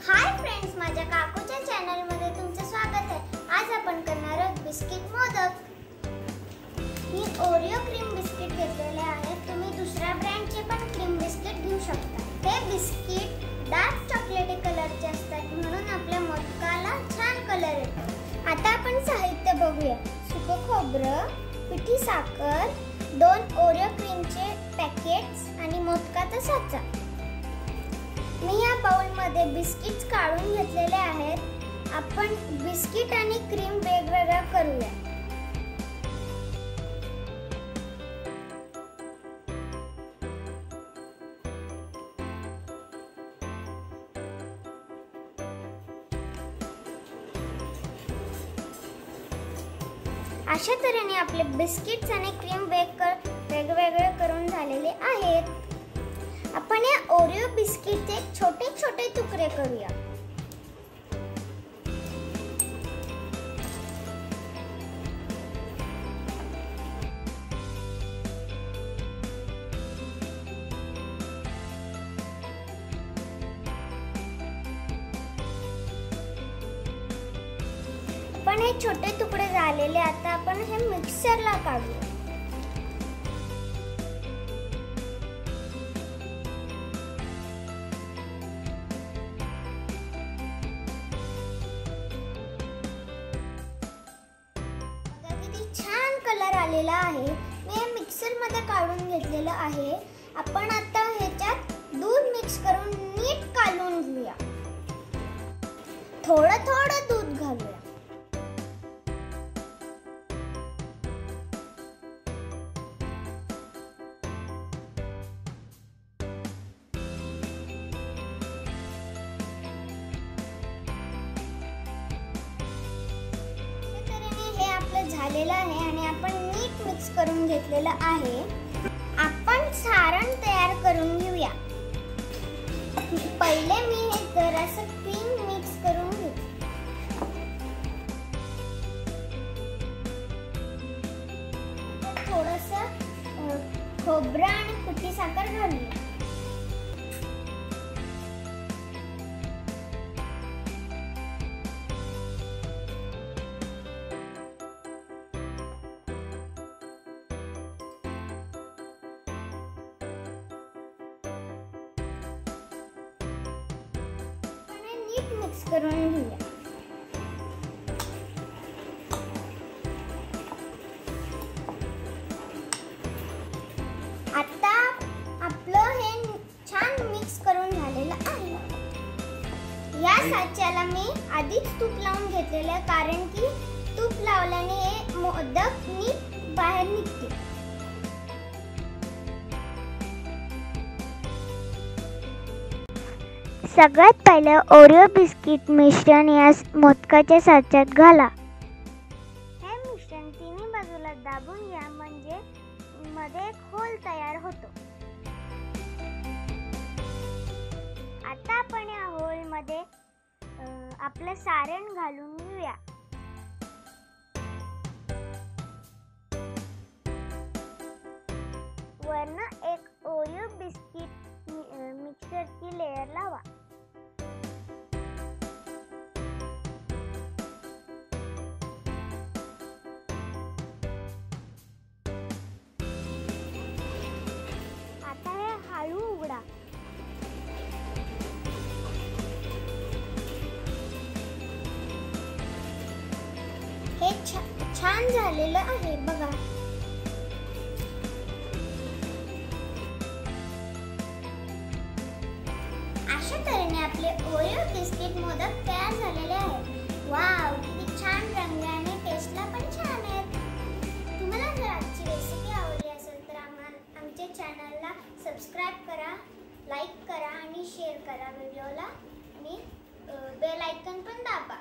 Hi friends, माझ्या काकूच्या channel मध्ये तुमचे स्वागत आहे। आज आपण करणार आहोत बिस्किट मोदक। मी ओरिओ क्रीम बिस्किट घेतलेले आहेत। तुम्ही दुसऱ्या ब्रँडचे पण क्रीम बिस्किट घेऊ शकता। हे बिस्किट डार्क चॉकलेटी कलरचे असतात म्हणून आपल्या मोदकाला छान कलर येतो। आता आपण साहित्य बघूया। सुकं खोबरं, पिठी साखर, 2 ओरिओ क्रीमचे पॅकेट्स आणि मोदकाचा साचा। मी या बाउल मध्ये बिस्किट्स काढून घेतलेले आहेत। आपण बिस्किट आणि क्रीम वेगवेगळा करूया। अशा तऱ्हेने आपले बिस्किट्स आणि क्रीम वेगवेगळे करून झालेले आहेत। आपण या ओरिओ बिस्किटचे छोटे छोटे तुकडे करूया। पण हे छोटे तुकडे झालेले, आता आपण हे मिक्सरला काढूया। छान कलर आलेला आहे। मी हे मिक्सर मध्ये काढून घेतलेलं आहे। आपण आता ह्याच्यात दूध मिक्स करून नीट कालवून घेऊया। थोडं थोडं दूध घालूया। झालेला आहे आणि आपण नीट मिक्स करून घेतलेलं आहे। आपण सारण तयार करून घेऊया। पहिले मी हे जरासं क्रीम मिक्स करून घेते। थोडंसं खोबरं आणि पिठी साखर घालूया। मिक्स करून घेऊया। आता आपलं हे छान मिक्स करून झालेलं आहे। या साच्याला मी आधीच तूप लावून घेतलेलं आहे, कारण की तूप लावल्याने हे मोदक नीट बाहेर निघते। सगळ्यात पहिले ओरिओ बिस्किट मिश्रण या मोदकाच्या साच्यात घाला। हे मिश्रण तिन्ही बाजूला दाबून घ्या, म्हणजे मध्ये एक होल तयार होतो। आता आपण या होल मध्ये आपलं सारण घालून घेऊया। वरनं एक ओरिओ बिस्किट मिक्सरची लेयर लावा। आता हे हळू उघडा। हे छान झालेलं आहे बघा। अशा तऱ्हेने आपले ओरिओ बिस्किट मोदक तयार झालेले आहेत। वाव, किती छान रंग आणि टेस्टला पण छान आहेत। तुम्हाला जर आजची रेसिपी आवडली असेल तर आमच्या चॅनलला सबस्क्राइब करा, लाईक करा आणि शेअर करा व्हिडिओला, आणि बेल आयकॉन पण दाबा।